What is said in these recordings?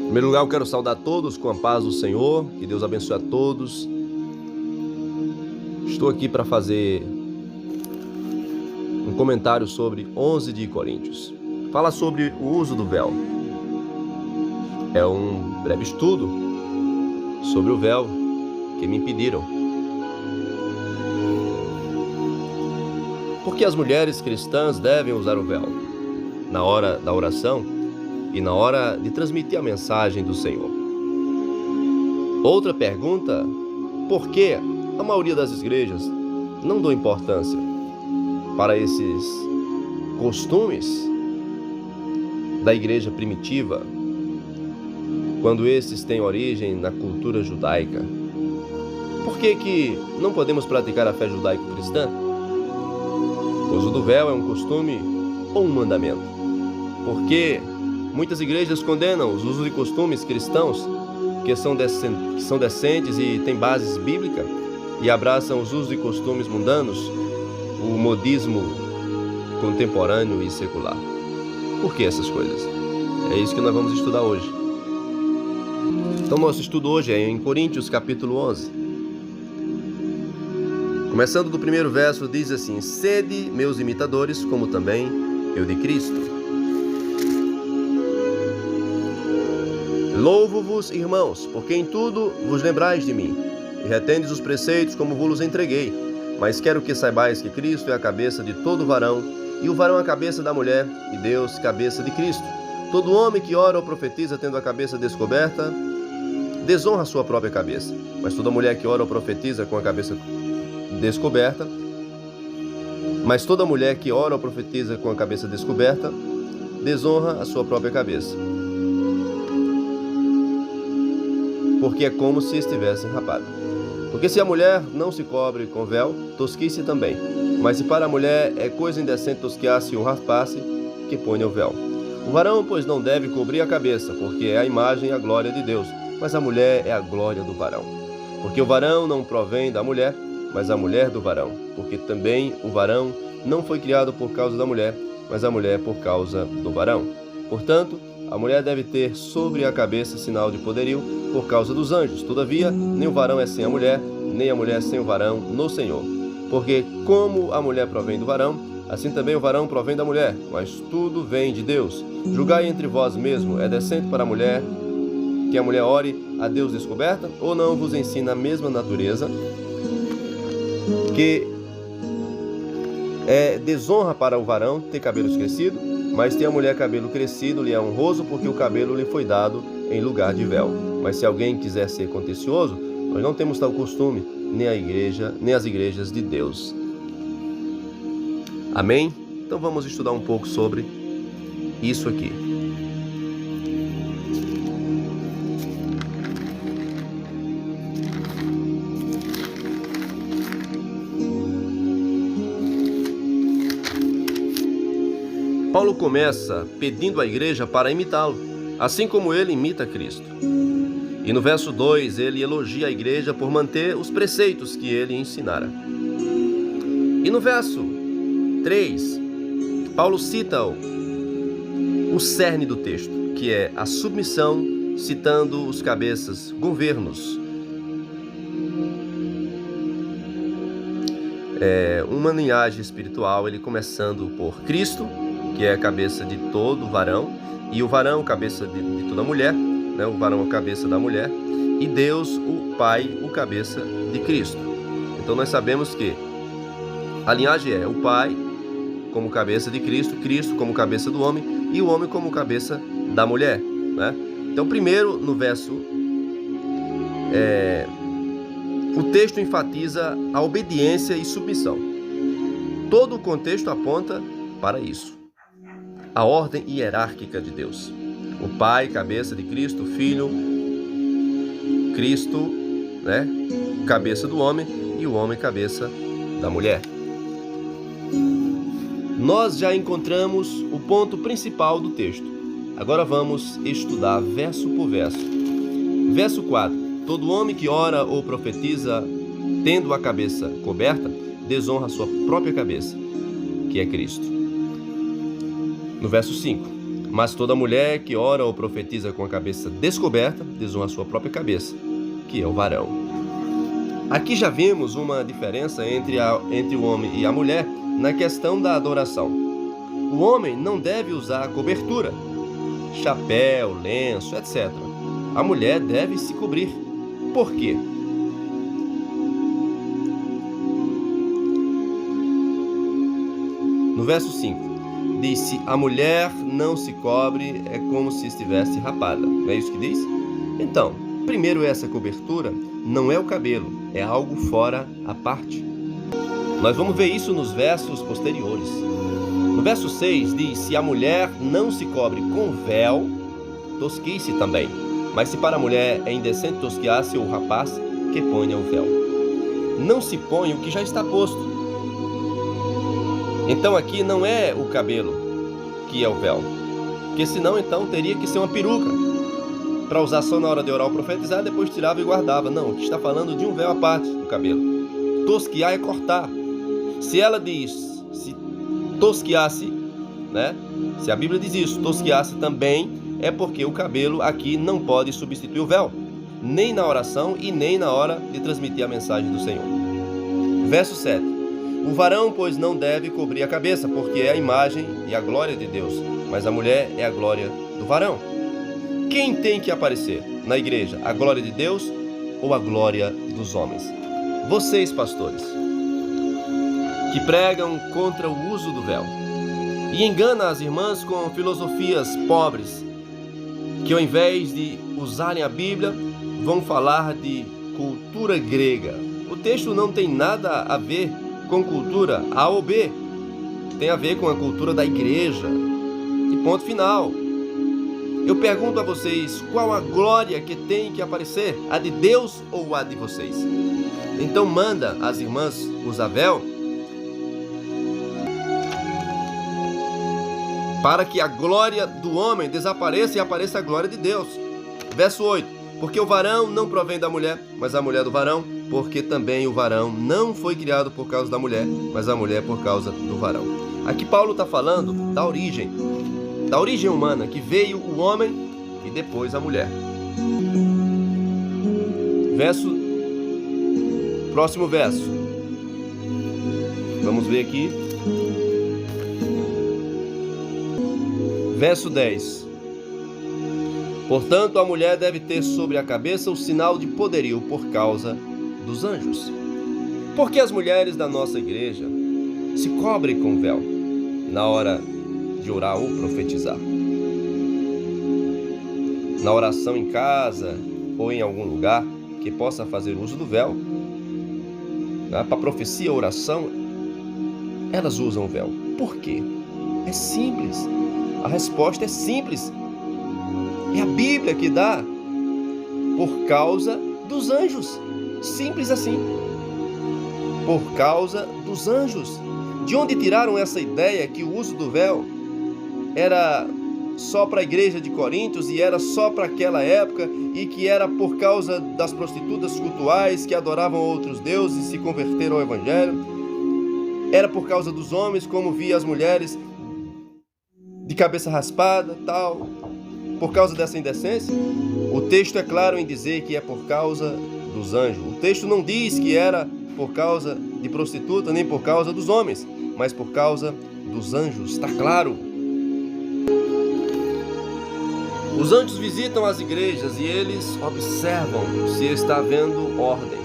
Em primeiro lugar, eu quero saudar todos com a paz do Senhor, que Deus abençoe a todos. Estou aqui para fazer um comentário sobre 11 de Coríntios. Fala sobre o uso do véu. É um breve estudo sobre o véu que me pediram. Por que as mulheres cristãs devem usar o véu na hora da oração e na hora de transmitir a mensagem do Senhor? Outra pergunta: por que a maioria das igrejas não dão importância para esses costumes da igreja primitiva, quando esses têm origem na cultura judaica? Por que não podemos praticar a fé judaico-cristã? O uso do véu é um costume ou um mandamento? Porque muitas igrejas condenam os usos e costumes cristãos que são decentes e têm bases bíblicas e abraçam os usos e costumes mundanos, o modismo contemporâneo e secular. Por que essas coisas? É isso que nós vamos estudar hoje. Então, nosso estudo hoje é em Coríntios, capítulo 11. Começando do primeiro verso, diz assim: sede meus imitadores, como também eu de Cristo. Louvo-vos, irmãos, porque em tudo vos lembrais de mim, e retendes os preceitos como vos entreguei. Mas quero que saibais que Cristo é a cabeça de todo varão, e o varão a cabeça da mulher, e Deus cabeça de Cristo. Todo homem que ora ou profetiza tendo a cabeça descoberta, desonra a sua própria cabeça. Mas toda mulher que ora ou profetiza com a cabeça descoberta, desonra a sua própria cabeça, porque é como se estivesse rapada. Porque se a mulher não se cobre com véu, tosquice também. Mas se para a mulher é coisa indecente tosquiar-se ou raspar-se, que ponha o véu. O varão, pois, não deve cobrir a cabeça, porque é a imagem e a glória de Deus, mas a mulher é a glória do varão. Porque o varão não provém da mulher, mas a mulher do varão. Porque também o varão não foi criado por causa da mulher, mas a mulher por causa do varão. Portanto, a mulher deve ter sobre a cabeça sinal de poderio por causa dos anjos. Todavia, nem o varão é sem a mulher, nem a mulher sem o varão no Senhor. Porque como a mulher provém do varão, assim também o varão provém da mulher, mas tudo vem de Deus. Julgai entre vós mesmo, é decente para a mulher que a mulher ore a Deus descoberta, ou não vos ensina a mesma natureza, que é desonra para o varão ter cabelos crescidos, mas ter a mulher cabelo crescido lhe é honroso, porque o cabelo lhe foi dado em lugar de véu. Mas se alguém quiser ser contencioso, nós não temos tal costume, nem a igreja, nem as igrejas de Deus. Amém? Então vamos estudar um pouco sobre isso aqui. Paulo começa pedindo à igreja para imitá-lo, assim como ele imita Cristo. E no verso 2 ele elogia a igreja por manter os preceitos que ele ensinara. E no verso 3, Paulo cita o cerne do texto, que é a submissão, citando os cabeças, governos. Uma linhagem espiritual, ele começando por Cristo, que é a cabeça de todo varão, e o varão cabeça de toda mulher, né? O varão a cabeça da mulher, e Deus, o Pai, o cabeça de Cristo. Então nós sabemos que a linhagem é o Pai como cabeça de Cristo, Cristo como cabeça do homem, e o homem como cabeça da mulher, né? Então primeiro, no verso, o texto enfatiza a obediência e submissão. Todo o contexto aponta para isso. A ordem hierárquica de Deus. O Pai, cabeça de Cristo, o Filho, Cristo, né, cabeça do homem, e o homem, cabeça da mulher. Nós já encontramos o ponto principal do texto. Agora vamos estudar verso por verso. Verso 4. Todo homem que ora ou profetiza, tendo a cabeça coberta, desonra a sua própria cabeça, que é Cristo. No verso 5. Mas toda mulher que ora ou profetiza com a cabeça descoberta desonra a sua própria cabeça, que é o varão. Aqui já vimos uma diferença entre o homem e a mulher na questão da adoração. O homem não deve usar cobertura, chapéu, lenço, etc. A mulher deve se cobrir. Por quê? No verso 5, diz: se a mulher não se cobre, é como se estivesse rapada. Não é isso que diz? Então, primeiro, essa cobertura não é o cabelo, é algo fora à parte. Nós vamos ver isso nos versos posteriores. No verso 6 diz: se a mulher não se cobre com véu, tosquie-se também. Mas se para a mulher é indecente tosquiar-se, ou rapaz, que ponha o véu. Não se põe o que já está posto. Então aqui não é o cabelo que é o véu, porque senão então teria que ser uma peruca, para usar só na hora de orar ou profetizar, depois tirava e guardava. Não, aqui está falando de um véu à parte do cabelo. Tosquiar é cortar. Se ela diz, se tosquiasse, né? Se a Bíblia diz isso, tosquiasse também, é porque o cabelo aqui não pode substituir o véu, nem na oração e nem na hora de transmitir a mensagem do Senhor. Verso 7. O varão, pois, não deve cobrir a cabeça, porque é a imagem e a glória de Deus, mas a mulher é a glória do varão. Quem tem que aparecer na igreja? A glória de Deus ou a glória dos homens? Vocês, pastores, que pregam contra o uso do véu e enganam as irmãs com filosofias pobres, que ao invés de usarem a Bíblia, vão falar de cultura grega. O texto não tem nada a ver com cultura A ou B, tem a ver com a cultura da igreja. E ponto final. Eu pergunto a vocês, qual a glória que tem que aparecer? A de Deus ou a de vocês? Então manda as irmãs usar véu para que a glória do homem desapareça e apareça a glória de Deus. Verso 8. Porque o varão não provém da mulher, mas a mulher do varão, porque também o varão não foi criado por causa da mulher, mas a mulher por causa do varão. Aqui Paulo está falando da origem humana, que veio o homem e depois a mulher. Próximo verso. Vamos ver aqui. Verso 10. Portanto, a mulher deve ter sobre a cabeça o sinal de poderio por causa dos anjos. Porque as mulheres da nossa igreja se cobrem com véu na hora de orar ou profetizar. Na oração em casa ou em algum lugar que possa fazer uso do véu, para profecia ou oração, elas usam o véu. Por quê? É simples. A resposta é simples. É a Bíblia que dá. Por causa dos anjos. Simples assim. Por causa dos anjos. De onde tiraram essa ideia que o uso do véu era só para a igreja de Coríntios e era só para aquela época e que era por causa das prostitutas cultuais que adoravam outros deuses e se converteram ao evangelho? Era por causa dos homens, como via as mulheres de cabeça raspada, tal, por causa dessa indecência? O texto é claro em dizer que é por causa dos anjos. O texto não diz que era por causa de prostituta, nem por causa dos homens, mas por causa dos anjos. Está claro? Os anjos visitam as igrejas e eles observam se está havendo ordem,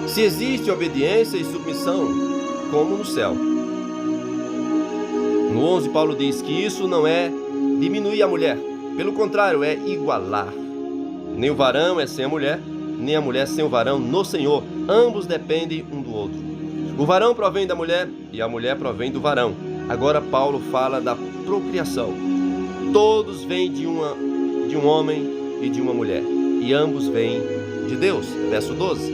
se existe obediência e submissão, como no céu. No 11, Paulo diz que isso não é diminuir a mulher, pelo contrário, é igualar. Nem o varão é sem a mulher, nem a mulher sem o varão no Senhor. Ambos dependem um do outro. O varão provém da mulher e a mulher provém do varão. Agora Paulo fala da procriação. Todos vêm de um homem e de uma mulher, e ambos vêm de Deus. Verso 12.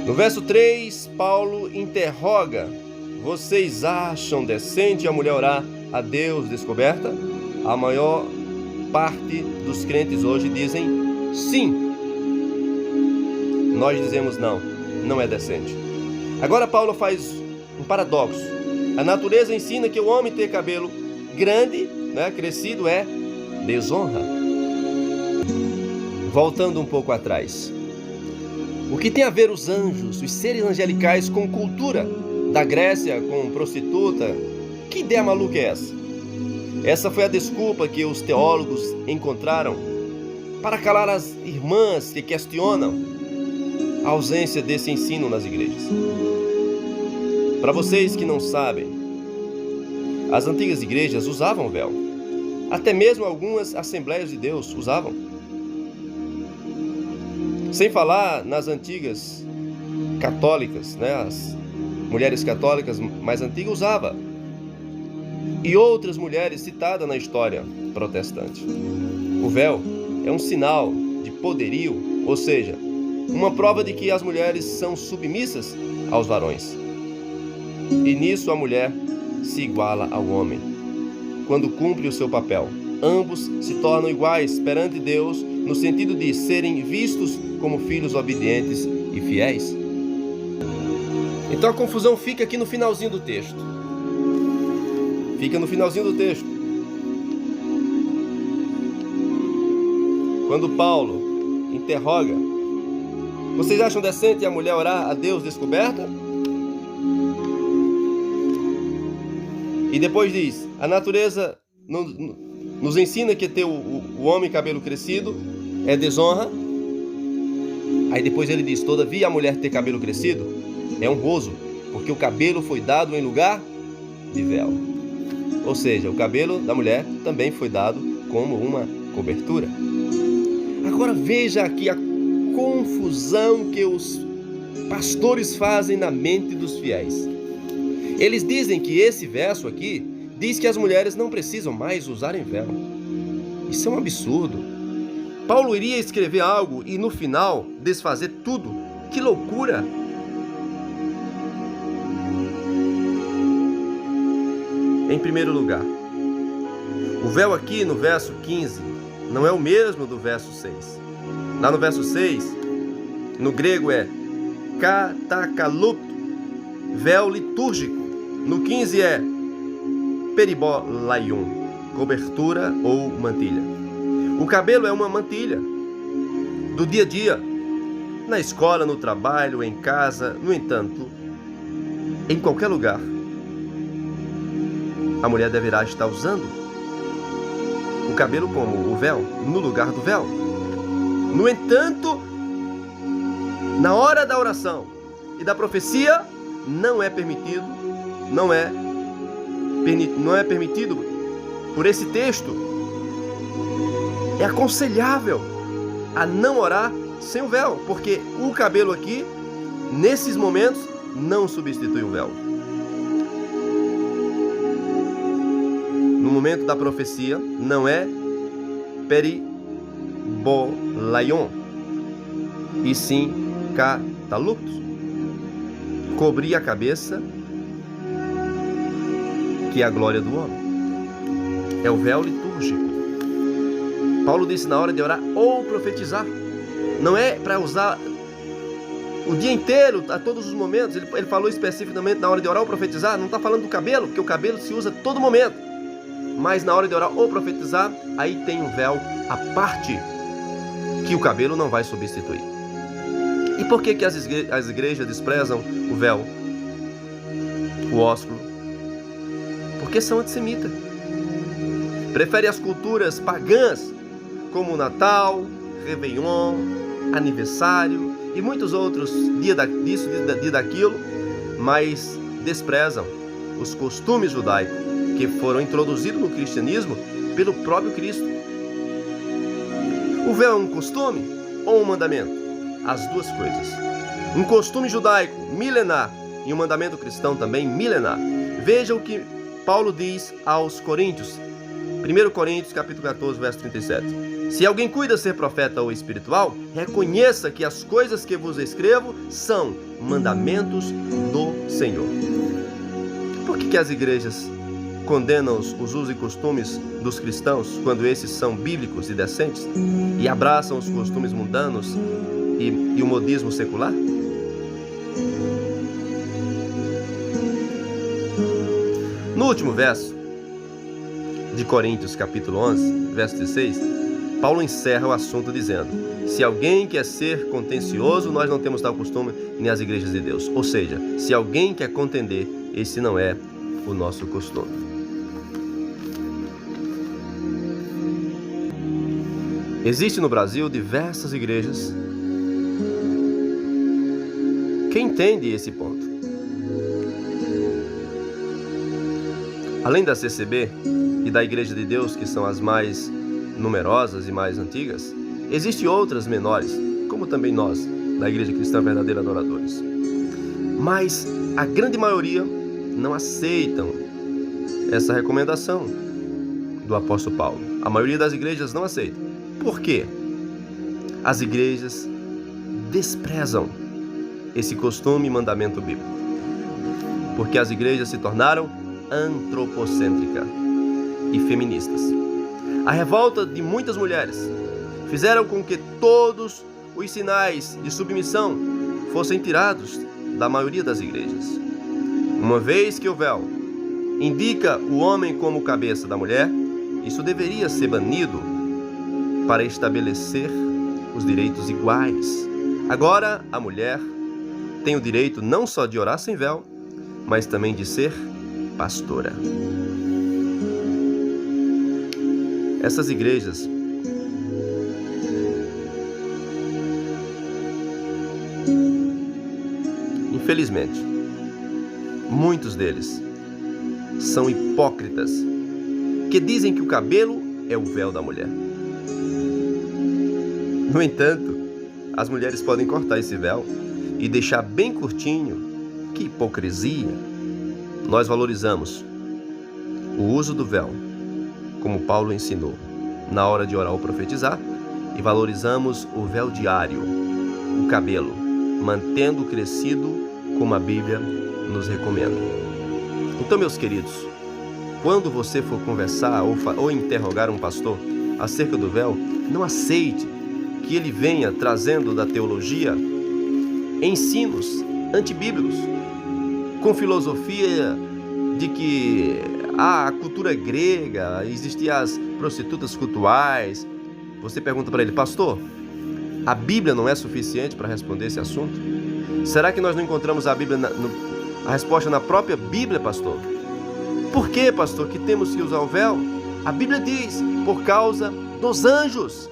No verso 3, Paulo interroga: vocês acham decente a mulher orar a Deus descoberta? A maior parte dos crentes hoje dizem sim. Nós dizemos não, não é decente. Agora Paulo faz um paradoxo. A natureza ensina que o homem ter cabelo grande, né, crescido, é desonra. Voltando um pouco atrás. O que tem a ver os anjos, os seres angelicais com cultura da Grécia, com prostituta? Que ideia maluca é essa? Essa foi a desculpa que os teólogos encontraram para calar as irmãs que questionam a ausência desse ensino nas igrejas. Para vocês que não sabem, as antigas igrejas usavam véu. Até mesmo algumas Assembleias de Deus usavam. Sem falar nas antigas católicas, né? As mulheres católicas mais antigas usavam. E outras mulheres citadas na história protestante. O véu é um sinal de poderio, ou seja, uma prova de que as mulheres são submissas aos varões. E nisso a mulher se iguala ao homem. Quando cumpre o seu papel, ambos se tornam iguais perante Deus, no sentido de serem vistos como filhos obedientes e fiéis. Então a confusão fica aqui no finalzinho do texto. Fica no finalzinho do texto. Quando Paulo interroga: vocês acham decente a mulher orar a Deus descoberta? E depois diz: a natureza nos ensina que ter o homem cabelo crescido é desonra. Aí depois ele diz: todavia a mulher ter cabelo crescido é honroso, porque o cabelo foi dado em lugar de véu. Ou seja, o cabelo da mulher também foi dado como uma cobertura. Agora veja aqui a confusão que os pastores fazem na mente dos fiéis. Eles dizem que esse verso aqui diz que as mulheres não precisam mais usarem véu. Isso é um absurdo. Paulo iria escrever algo e no final desfazer tudo. Que loucura! Em primeiro lugar, o véu aqui no verso 15 não é o mesmo do verso 6. Lá no verso 6, no grego é katakalupto, véu litúrgico. No 15 é peribolaion, cobertura ou mantilha. O cabelo é uma mantilha do dia a dia, na escola, no trabalho, em casa. No entanto, em qualquer lugar, a mulher deverá estar usando o cabelo como o véu, no lugar do véu. No entanto, na hora da oração e da profecia, não é permitido por esse texto. É aconselhável a não orar sem o véu, porque o cabelo aqui, nesses momentos, não substitui o véu. No momento da profecia, não é peribolaion, e sim cataluptos, cobrir a cabeça, que é a glória do homem. É o véu litúrgico. Paulo disse na hora de orar ou profetizar. Não é para usar o dia inteiro, a todos os momentos. Ele falou especificamente na hora de orar ou profetizar. Não está falando do cabelo, porque o cabelo se usa a todo momento. Mas na hora de orar ou profetizar, aí tem um véu à parte, que o cabelo não vai substituir. E por que as igrejas desprezam o véu, o ósculo? Porque são antissemitas. Preferem as culturas pagãs, como o Natal, Réveillon, aniversário e muitos outros, dia disso, dia daquilo, mas desprezam os costumes judaicos que foram introduzidos no cristianismo pelo próprio Cristo. O véu é um costume ou um mandamento? As duas coisas. Um costume judaico milenar e um mandamento cristão também milenar. Veja o que Paulo diz aos Coríntios, 1 Coríntios capítulo 14, verso 37. Se alguém cuida ser profeta ou espiritual, reconheça que as coisas que vos escrevo são mandamentos do Senhor. Por que as igrejas condenam os usos e costumes dos cristãos, quando esses são bíblicos e decentes, e abraçam os costumes mundanos e o modismo secular? No último verso, de Coríntios, capítulo 11, verso 16, Paulo encerra o assunto dizendo: se alguém quer ser contencioso, nós não temos tal costume nem as igrejas de Deus. Ou seja, se alguém quer contender, esse não é o nosso costume. Existe no Brasil diversas igrejas que entendem esse ponto. Além da CCB e da Igreja de Deus, que são as mais numerosas e mais antigas, existem outras menores, como também nós, da Igreja Cristã Verdadeira Adoradores. Mas a grande maioria não aceitam essa recomendação do apóstolo Paulo. A maioria das igrejas não aceita. Por quê? As igrejas desprezam esse costume e mandamento bíblico. Porque as igrejas se tornaram antropocêntricas e feministas. A revolta de muitas mulheres fizeram com que todos os sinais de submissão fossem tirados da maioria das igrejas. Uma vez que o véu indica o homem como cabeça da mulher, isso deveria ser banido para estabelecer os direitos iguais. Agora, a mulher tem o direito não só de orar sem véu, mas também de ser pastora. Essas igrejas infelizmente, muitos deles são hipócritas que dizem que o cabelo é o véu da mulher. No entanto, as mulheres podem cortar esse véu e deixar bem curtinho. Que hipocrisia! Nós valorizamos o uso do véu, como Paulo ensinou, na hora de orar ou profetizar, e valorizamos o véu diário, o cabelo, mantendo crescido como a Bíblia nos recomenda. Então, meus queridos, quando você for conversar ou interrogar um pastor acerca do véu, não aceite que ele venha trazendo da teologia ensinos antibíblicos, com filosofia de que a cultura grega, existiam as prostitutas cultuais. Você pergunta para ele: pastor, a Bíblia não é suficiente para responder esse assunto? Será que nós não encontramos a Bíblia a resposta na própria Bíblia, pastor? Por que, pastor, que temos que usar o véu? A Bíblia diz: por causa dos anjos.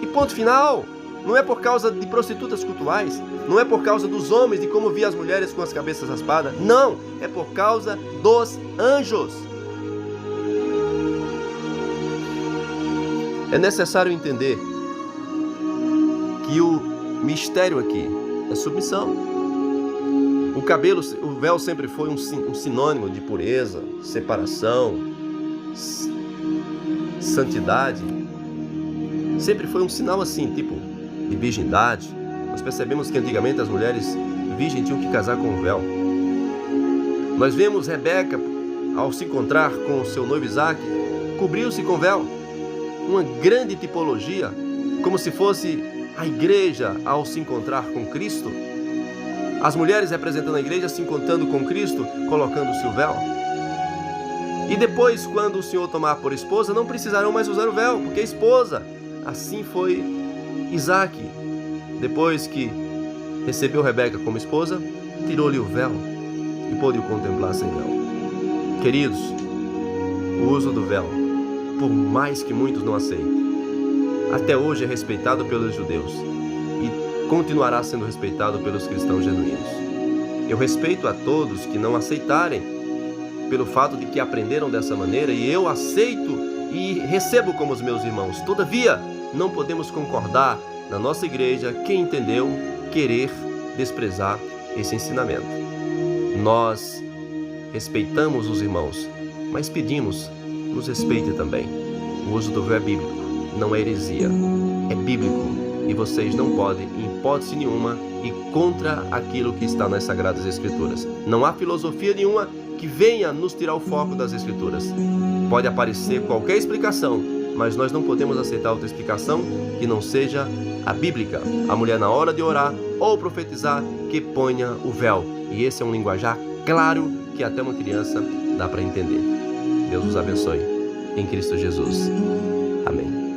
E ponto final. Não é por causa de prostitutas cultuais, não é por causa dos homens, de como via as mulheres com as cabeças raspadas. Não, é por causa dos anjos. É necessário entender que o mistério aqui é submissão. O véu sempre foi um sinônimo de pureza, separação, santidade. Sempre foi um sinal assim, tipo de virgindade. Nós percebemos que antigamente as mulheres virgens tinham que casar com um véu. Nós vemos Rebeca, ao se encontrar com o seu noivo Isaac, cobriu-se com véu. Uma grande tipologia, como se fosse a igreja ao se encontrar com Cristo. As mulheres representando a igreja se encontrando com Cristo, colocando-se o véu. E depois, quando o Senhor tomar por esposa, não precisarão mais usar o véu, porque é esposa. Assim foi Isaac, depois que recebeu Rebeca como esposa, tirou-lhe o véu e pôde-o contemplar sem véu. Queridos, o uso do véu, por mais que muitos não aceitem, até hoje é respeitado pelos judeus e continuará sendo respeitado pelos cristãos genuínos. Eu respeito a todos que não aceitarem, pelo fato de que aprenderam dessa maneira, e eu aceito e recebo como os meus irmãos. Todavia, não podemos concordar na nossa igreja quem entendeu querer desprezar esse ensinamento. Nós respeitamos os irmãos, mas pedimos, nos respeite também. O uso do véu é bíblico, não é heresia, é bíblico, e vocês não podem, em hipótese nenhuma, ir contra aquilo que está nas Sagradas Escrituras. Não há filosofia nenhuma que venha nos tirar o foco das Escrituras. Pode aparecer qualquer explicação, mas nós não podemos aceitar outra explicação que não seja a bíblica. A mulher, na hora de orar ou profetizar, que ponha o véu. E esse é um linguajar claro que até uma criança dá para entender. Deus os abençoe. em Cristo Jesus. Amém.